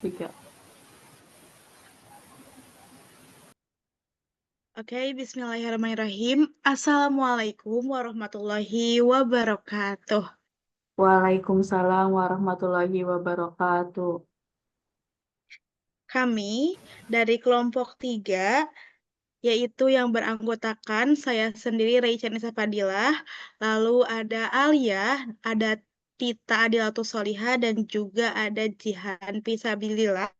3. Oke, bismillahirrahmanirrahim. Assalamualaikum warahmatullahi wabarakatuh. Waalaikumsalam warahmatullahi wabarakatuh. Kami dari kelompok 3, yaitu yang beranggotakan saya sendiri, Raicha Nisa Fadilah, lalu ada Alia, ada Tita Adilatus Solihah, dan juga ada Jihan Fisabilillah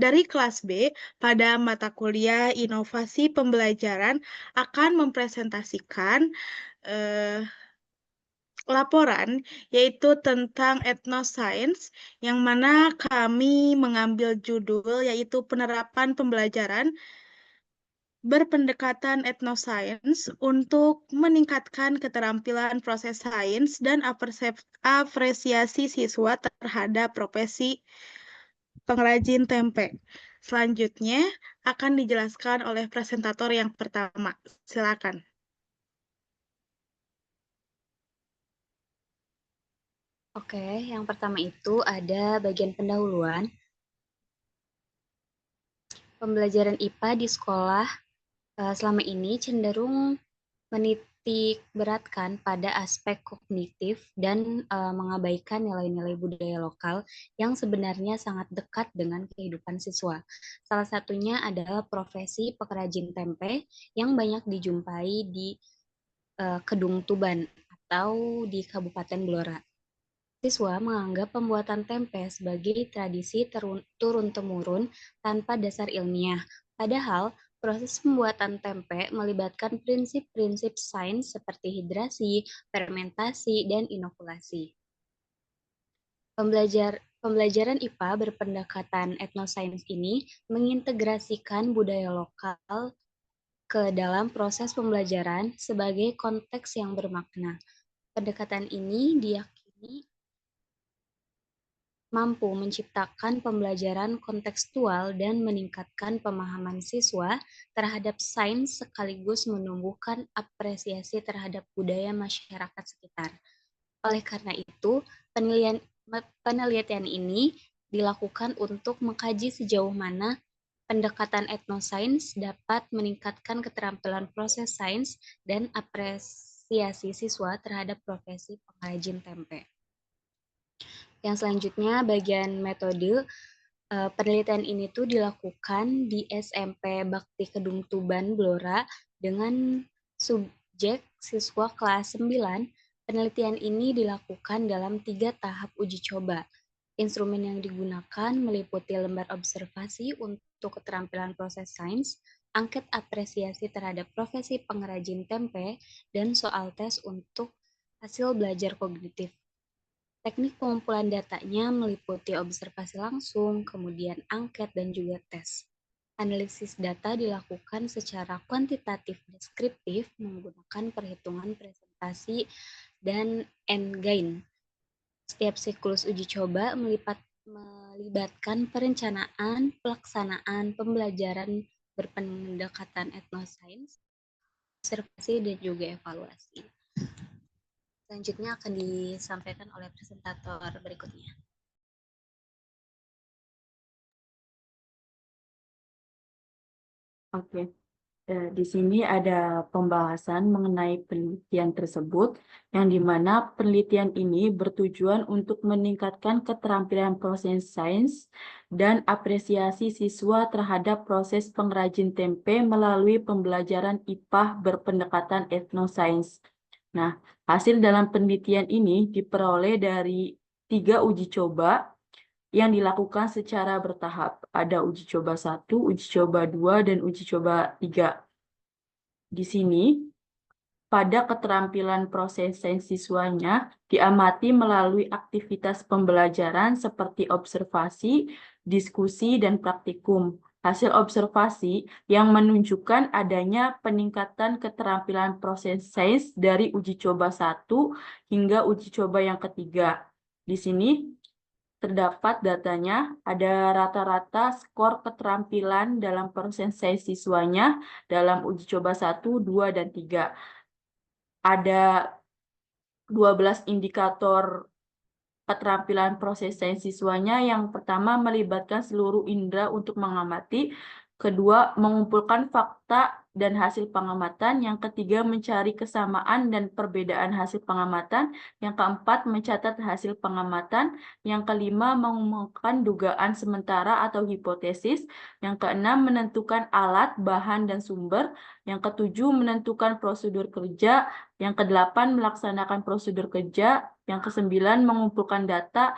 dari kelas B pada mata kuliah Inovasi Pembelajaran akan mempresentasikan eh, laporan yaitu tentang etnoscience yang mana kami mengambil judul yaitu penerapan pembelajaran berpendekatan etnoscience untuk meningkatkan keterampilan proses sains dan apresiasi siswa terhadap profesi pengrajin tempe. Selanjutnya akan dijelaskan oleh presentator yang pertama. Silakan. Oke, yang pertama itu ada bagian pendahuluan. Pembelajaran IPA di sekolah selama ini cenderung menitik beratkan pada aspek kognitif dan mengabaikan nilai-nilai budaya lokal yang sebenarnya sangat dekat dengan kehidupan siswa. Salah satunya adalah profesi pengrajin tempe yang banyak dijumpai di Kedung Tuban atau di Kabupaten Blora. Siswa menganggap pembuatan tempe sebagai tradisi turun-temurun tanpa dasar ilmiah. Padahal, proses pembuatan tempe melibatkan prinsip-prinsip sains seperti hidrasi, fermentasi, dan inokulasi. Pembelajaran IPA berpendekatan etnosains ini mengintegrasikan budaya lokal ke dalam proses pembelajaran sebagai konteks yang bermakna. Pendekatan ini diyakini mampu menciptakan pembelajaran kontekstual dan meningkatkan pemahaman siswa terhadap sains sekaligus menumbuhkan apresiasi terhadap budaya masyarakat sekitar. Oleh karena itu, penelitian ini dilakukan untuk mengkaji sejauh mana pendekatan etnosains dapat meningkatkan keterampilan proses sains dan apresiasi siswa terhadap profesi pengrajin tempe. Yang selanjutnya bagian metode. Penelitian ini tuh dilakukan di SMP Bakti Kedung Tuban, Blora dengan subjek siswa kelas 9. Penelitian ini dilakukan dalam 3 tahap uji coba. Instrumen yang digunakan meliputi lembar observasi untuk keterampilan proses sains, angket apresiasi terhadap profesi pengrajin tempe, dan soal tes untuk hasil belajar kognitif. Teknik pengumpulan datanya meliputi observasi langsung, kemudian angket, dan juga tes. Analisis data dilakukan secara kuantitatif deskriptif menggunakan perhitungan presentasi dan endgain. Setiap siklus uji coba melibatkan perencanaan, pelaksanaan, pembelajaran berpendekatan etnosains, observasi, dan juga evaluasi. Selanjutnya akan disampaikan oleh presentator berikutnya. Oke. Di sini ada pembahasan mengenai penelitian tersebut, yang dimana penelitian ini bertujuan untuk meningkatkan keterampilan proses sains dan apresiasi siswa terhadap proses pengrajin tempe melalui pembelajaran IPA berpendekatan etnosains. Nah, hasil dalam penelitian ini diperoleh dari 3 uji coba yang dilakukan secara bertahap. Ada uji coba 1, uji coba 2, dan uji coba 3. Di sini, pada keterampilan proses sains siswanya diamati melalui aktivitas pembelajaran seperti observasi, diskusi, dan praktikum. Hasil observasi yang menunjukkan adanya peningkatan keterampilan proses sains dari uji coba 1 hingga uji coba yang ketiga. Di sini terdapat datanya, ada rata-rata skor keterampilan dalam proses sains siswanya dalam uji coba 1, 2, dan 3. Ada 12 indikator keterampilan proses sains siswanya yang pertama melibatkan seluruh indera untuk mengamati, kedua mengumpulkan fakta dan hasil pengamatan, yang ketiga mencari kesamaan dan perbedaan hasil pengamatan, yang keempat mencatat hasil pengamatan, yang kelima mengumumkan dugaan sementara atau hipotesis, yang keenam menentukan alat, bahan, dan sumber, yang ketujuh menentukan prosedur kerja, yang kedelapan melaksanakan prosedur kerja, yang kesembilan mengumpulkan data,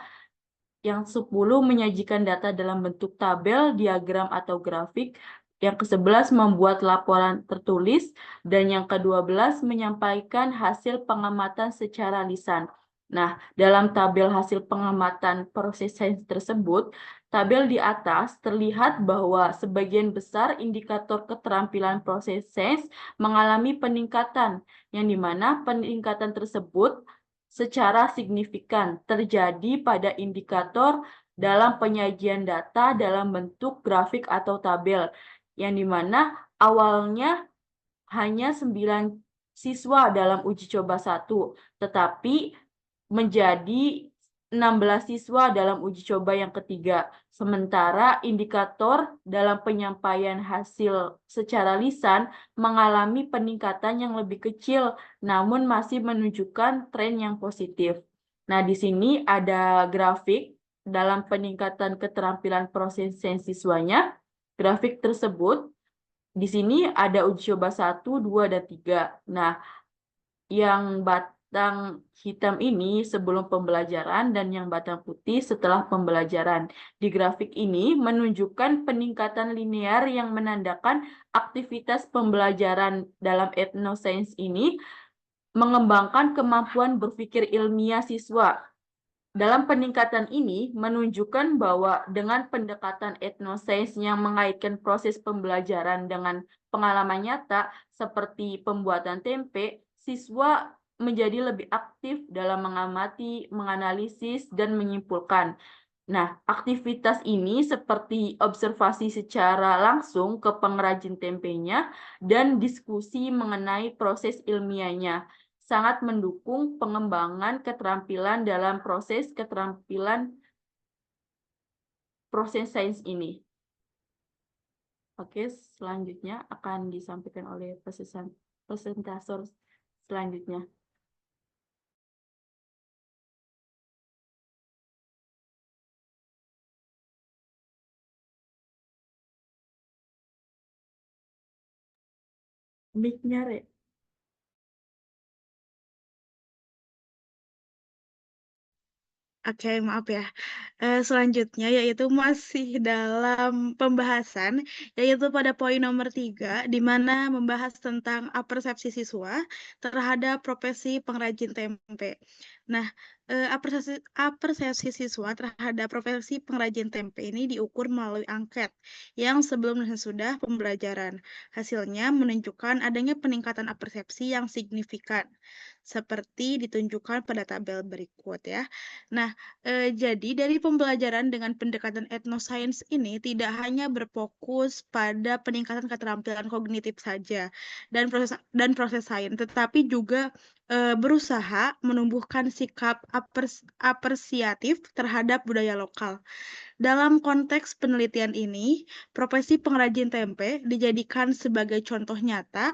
yang 10 menyajikan data dalam bentuk tabel, diagram, atau grafik, yang ke-11 membuat laporan tertulis, dan yang ke-12 menyampaikan hasil pengamatan secara lisan. Nah, dalam tabel hasil pengamatan proses sains tersebut, tabel di atas terlihat bahwa sebagian besar indikator keterampilan proses sains mengalami peningkatan, yang dimana peningkatan tersebut secara signifikan terjadi pada indikator dalam penyajian data dalam bentuk grafik atau tabel, yang dimana awalnya hanya 9 siswa dalam uji coba 1, tetapi menjadi 16 siswa dalam uji coba yang ketiga. Sementara indikator dalam penyampaian hasil secara lisan mengalami peningkatan yang lebih kecil, namun masih menunjukkan tren yang positif. Nah, di sini ada grafik dalam peningkatan keterampilan proses sains siswanya. Grafik tersebut di sini ada uji coba 1, 2, dan 3. Nah, yang batang hitam ini sebelum pembelajaran dan yang batang putih setelah pembelajaran. Di grafik ini menunjukkan peningkatan linear yang menandakan aktivitas pembelajaran dalam etnosains ini mengembangkan kemampuan berpikir ilmiah siswa. Dalam peningkatan ini menunjukkan bahwa dengan pendekatan etnosains yang mengaitkan proses pembelajaran dengan pengalaman nyata seperti pembuatan tempe, siswa menjadi lebih aktif dalam mengamati, menganalisis, dan menyimpulkan. Nah, aktivitas ini seperti observasi secara langsung ke pengrajin tempenya dan diskusi mengenai proses ilmiahnya sangat mendukung pengembangan keterampilan dalam proses sains ini. Oke, selanjutnya akan disampaikan oleh presentator selanjutnya. Mic-nya, Re. Oke, maaf ya. Selanjutnya yaitu masih dalam pembahasan, yaitu pada poin nomor 3, di mana membahas tentang apersepsi siswa terhadap profesi pengrajin tempe. Nah, apersepsi siswa terhadap profesi pengrajin tempe ini diukur melalui angket yang sebelum dan sesudah pembelajaran. Hasilnya menunjukkan adanya peningkatan apersepsi yang signifikan, seperti ditunjukkan pada tabel berikut ya. Nah, jadi dari pembelajaran dengan pendekatan etnosains ini tidak hanya berfokus pada peningkatan keterampilan kognitif saja dan proses sains, tetapi juga berusaha menumbuhkan sikap apresiatif terhadap budaya lokal. Dalam konteks penelitian ini, profesi pengrajin tempe dijadikan sebagai contoh nyata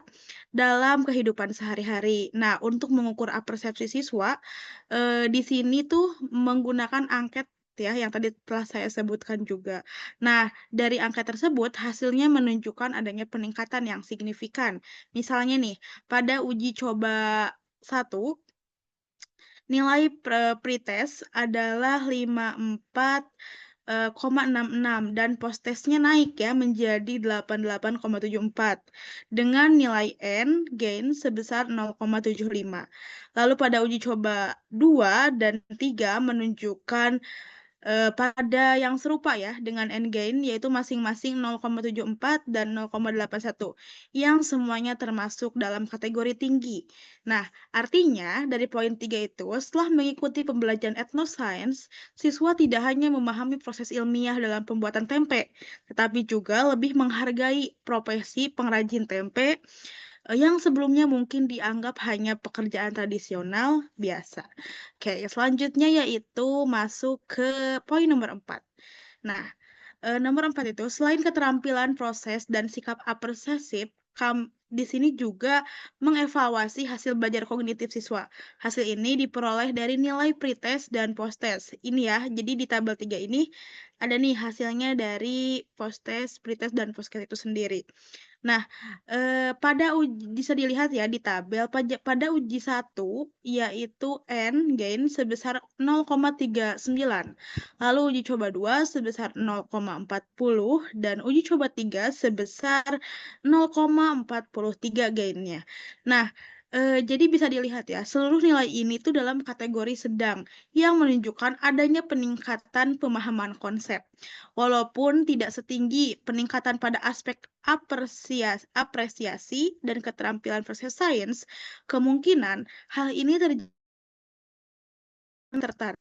dalam kehidupan sehari-hari. Nah, untuk mengukur apersepsi siswa, di sini tuh menggunakan angket ya, yang tadi telah saya sebutkan juga. Nah, dari angket tersebut hasilnya menunjukkan adanya peningkatan yang signifikan. Misalnya nih, pada uji coba 1, nilai pretest adalah 54,66 dan post-testnya naik ya menjadi 88,74 dengan nilai N gain sebesar 0,75. Lalu pada uji coba 2 dan 3 menunjukkan pada yang serupa ya dengan N gain yaitu masing-masing 0,74 dan 0,81 yang semuanya termasuk dalam kategori tinggi. Nah, artinya dari poin 3 itu setelah mengikuti pembelajaran etnosains, siswa tidak hanya memahami proses ilmiah dalam pembuatan tempe, tetapi juga lebih menghargai profesi pengrajin tempe yang sebelumnya mungkin dianggap hanya pekerjaan tradisional biasa. Oke, selanjutnya yaitu masuk ke poin nomor 4. Nah, nomor 4 itu selain keterampilan proses dan sikap apresif, di sini juga mengevaluasi hasil belajar kognitif siswa. Hasil ini diperoleh dari nilai pretest dan posttest. Ini ya, jadi di tabel 3 ini ada nih hasilnya dari posttest, pretest, dan posttest itu sendiri. Nah, bisa dilihat ya di tabel pada uji 1 yaitu N gain sebesar 0,39. Lalu uji coba 2 sebesar 0,40 dan uji coba 3 sebesar 0,43 gainnya. Nah, jadi bisa dilihat ya, seluruh nilai ini tuh dalam kategori sedang yang menunjukkan adanya peningkatan pemahaman konsep. Walaupun tidak setinggi peningkatan pada aspek apresiasi dan keterampilan proses sains, kemungkinan hal ini tertarik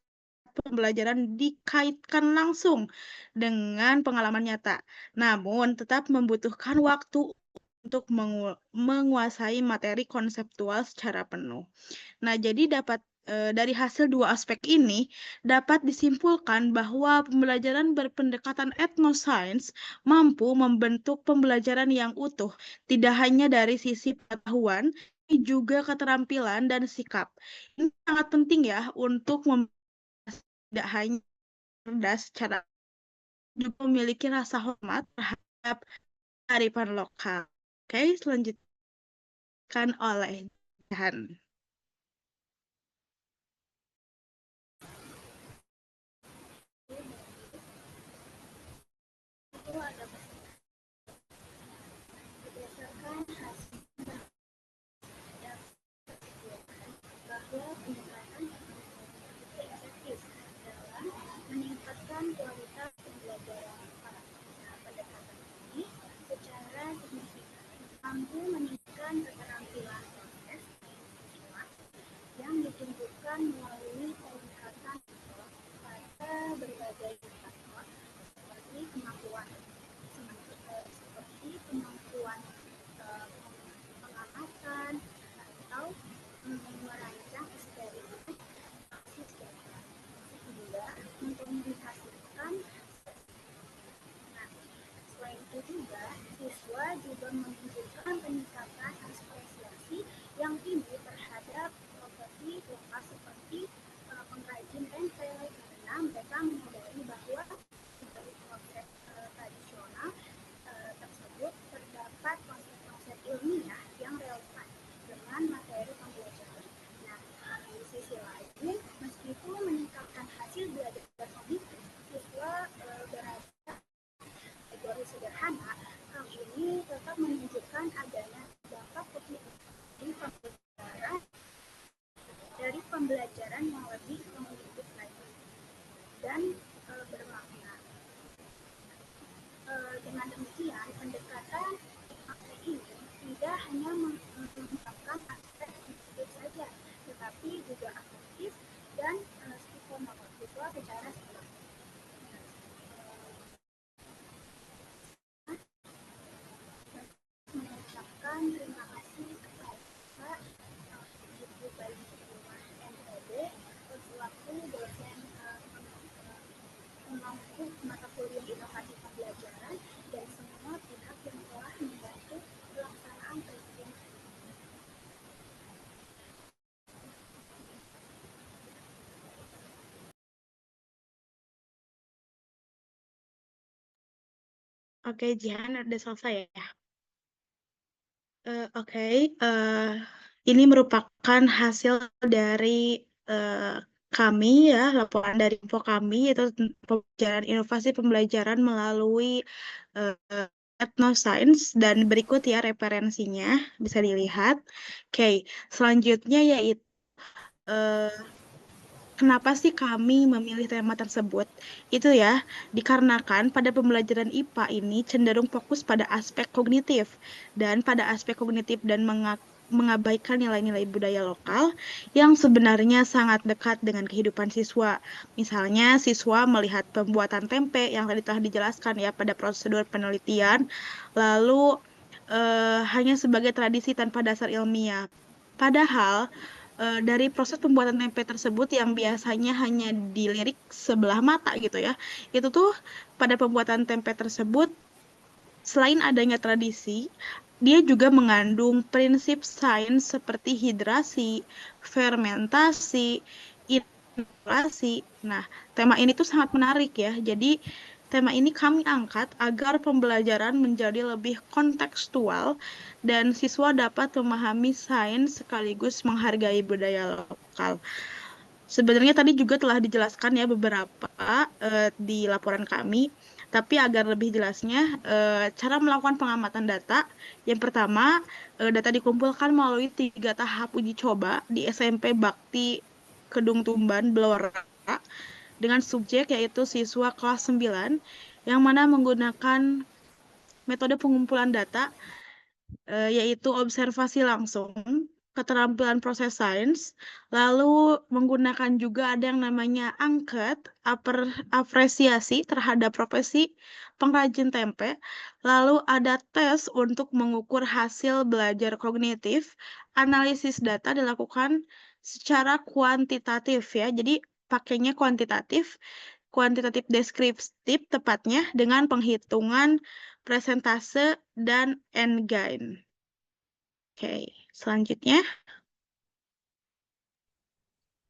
pembelajaran dikaitkan langsung dengan pengalaman nyata, namun tetap membutuhkan waktu untuk menguasai materi konseptual secara penuh. Nah, jadi dari hasil dua aspek ini dapat disimpulkan bahwa pembelajaran berpendekatan etnoscience mampu membentuk pembelajaran yang utuh, tidak hanya dari sisi pengetahuan, tapi juga keterampilan dan sikap. Ini sangat penting ya untuk tidak hanya cerdas secara juga memiliki rasa hormat terhadap kearifan lokal. Oke, selanjutkan oleh Jihan. bahwa pendekatan efektif dalam meningkatkan kualitas pembelajaran para peserta. Pendekatan ini secara signifikan mampu meningkatkan keterampilan proses siswa yang ditunjukkan melalui peningkatan pada berbagai faktor seperti kemampuan pengamatan atau merancang eksperimen sehingga mengkomunikasikan. Nah, selain itu juga siswa juga menunjukkan peningkatan apresiasi yang tinggi terhadap profesi lokal seperti pengrajin tempe karena mereka menyadari bahwa dari proses tradisional tersebut terdapat konsep-konsep ilmiah yang relevan dengan materi pembelajaran. Nah, di sisi lain, meskipun meningkatkan hasil belajar kognitif, siswa berada kategori sederhana, hal ini tetap menunjukkan adanya dampak positif dari pembelajaran yang lebih kognitif lagi dan bermakna. Dengan demikian, pendekatan ini tidak hanya mengungkapkan aspek kognitif saja, tetapi juga afektif dan psikomotor siswa secara seluruh. Mengucapkan terima kasih kepada Ibu Bayi Rumah NTB selaku dosen pemangku mata kuliah inovasi pembelajaran dan semua pihak yang telah membantu pelaksanaan kajian. Oke, Jihan, udah selesai ya? Oke, ini merupakan hasil dari kami ya, laporan dari info kami, yaitu pembelajaran inovasi pembelajaran melalui etnoscience, dan berikut ya referensinya, bisa dilihat. Oke, selanjutnya yaitu kenapa sih kami memilih tema tersebut? Itu ya, dikarenakan pada pembelajaran IPA ini cenderung fokus pada aspek kognitif dan mengabaikan nilai-nilai budaya lokal yang sebenarnya sangat dekat dengan kehidupan siswa. Misalnya, siswa melihat pembuatan tempe yang tadi telah dijelaskan ya pada prosedur penelitian, lalu hanya sebagai tradisi tanpa dasar ilmiah. Padahal dari proses pembuatan tempe tersebut yang biasanya hanya dilirik sebelah mata gitu ya, itu tuh pada pembuatan tempe tersebut selain adanya tradisi, dia juga mengandung prinsip sains seperti hidrasi, fermentasi, inflasi. Nah, tema ini tuh sangat menarik ya. Jadi, tema ini kami angkat agar pembelajaran menjadi lebih kontekstual dan siswa dapat memahami sains sekaligus menghargai budaya lokal. Sebenarnya tadi juga telah dijelaskan ya beberapa di laporan kami, tapi agar lebih jelasnya, cara melakukan pengamatan data. Yang pertama, data dikumpulkan melalui 3 tahap uji coba di SMP Bakti Kedung Tumban, Blora, dengan subjek yaitu siswa kelas 9, yang mana menggunakan metode pengumpulan data, yaitu observasi langsung, keterampilan proses sains, lalu menggunakan juga ada yang namanya angket, apresiasi terhadap profesi pengrajin tempe, lalu ada tes untuk mengukur hasil belajar kognitif, analisis data dilakukan secara kuantitatif ya, jadi pakainya kuantitatif deskriptif tepatnya dengan penghitungan presentase dan endgain. Oke, selanjutnya.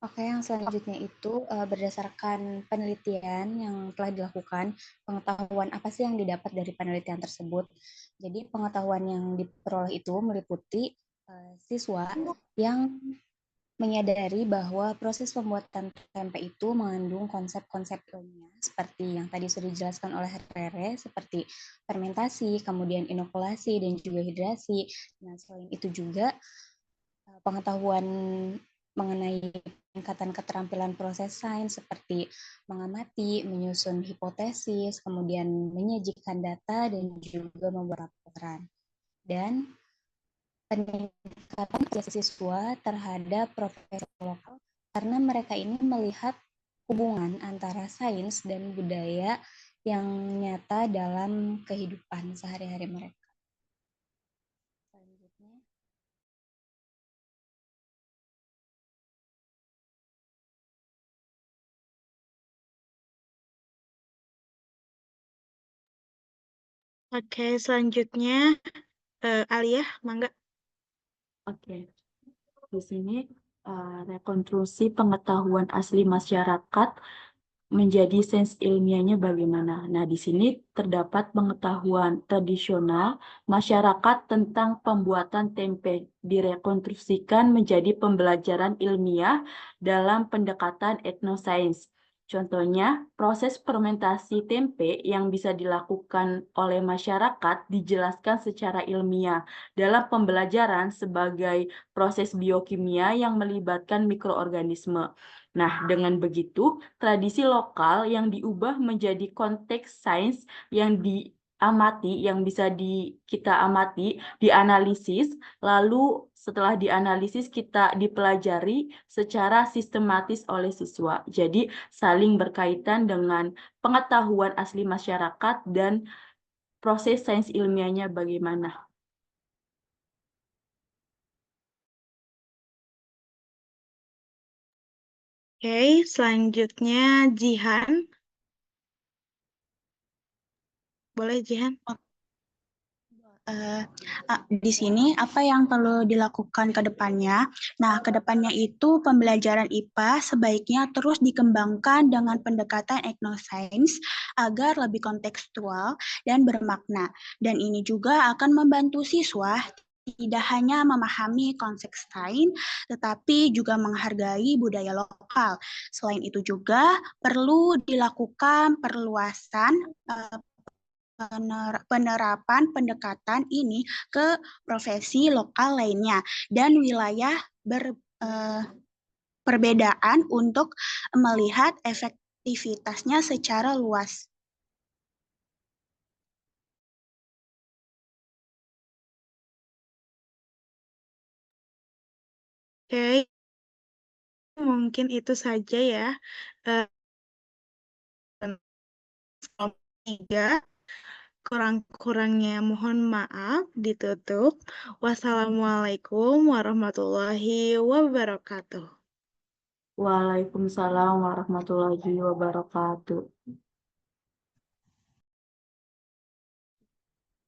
Oke, yang selanjutnya itu berdasarkan penelitian yang telah dilakukan, pengetahuan apa sih yang didapat dari penelitian tersebut? Jadi pengetahuan yang diperoleh itu meliputi siswa yang menyadari bahwa proses pembuatan tempe itu mengandung konsep-konsep ilmiah seperti yang tadi sudah dijelaskan oleh Rere, seperti fermentasi, kemudian inokulasi, dan juga hidrasi. Nah, selain itu juga pengetahuan mengenai peningkatan keterampilan proses sains seperti mengamati, menyusun hipotesis, kemudian menyajikan data, dan juga membuat laporan. Dan peningkatan siswa terhadap profesi lokal karena mereka ini melihat hubungan antara sains dan budaya yang nyata dalam kehidupan sehari-hari mereka. Selanjutnya. Oke, selanjutnya Alia, mangga. Oke, di sini rekonstruksi pengetahuan asli masyarakat menjadi sains ilmiahnya bagaimana. Nah, di sini terdapat pengetahuan tradisional masyarakat tentang pembuatan tempe direkonstruksikan menjadi pembelajaran ilmiah dalam pendekatan etnosains. Contohnya, proses fermentasi tempe yang bisa dilakukan oleh masyarakat dijelaskan secara ilmiah dalam pembelajaran sebagai proses biokimia yang melibatkan mikroorganisme. Nah, dengan begitu, tradisi lokal yang diubah menjadi konteks sains yang diamati, yang bisa kita amati, dianalisis, lalu setelah dianalisis kita dipelajari secara sistematis oleh siswa. Jadi, saling berkaitan dengan pengetahuan asli masyarakat dan proses sains ilmiahnya bagaimana. Oke, selanjutnya Jihan. Boleh Jihan? Di sini apa yang perlu dilakukan ke depannya? Nah, ke depannya itu pembelajaran IPA sebaiknya terus dikembangkan dengan pendekatan etnosains agar lebih kontekstual dan bermakna. Dan ini juga akan membantu siswa tidak hanya memahami konsep sains, tetapi juga menghargai budaya lokal. Selain itu juga perlu dilakukan perluasan penerapan pendekatan ini ke profesi lokal lainnya dan wilayah perbedaan untuk melihat efektivitasnya secara luas. Oke, mungkin itu saja ya. Kelompok 3. Kurang-kurangnya mohon maaf, ditutup. Wassalamualaikum warahmatullahi wabarakatuh. Waalaikumsalam warahmatullahi wabarakatuh.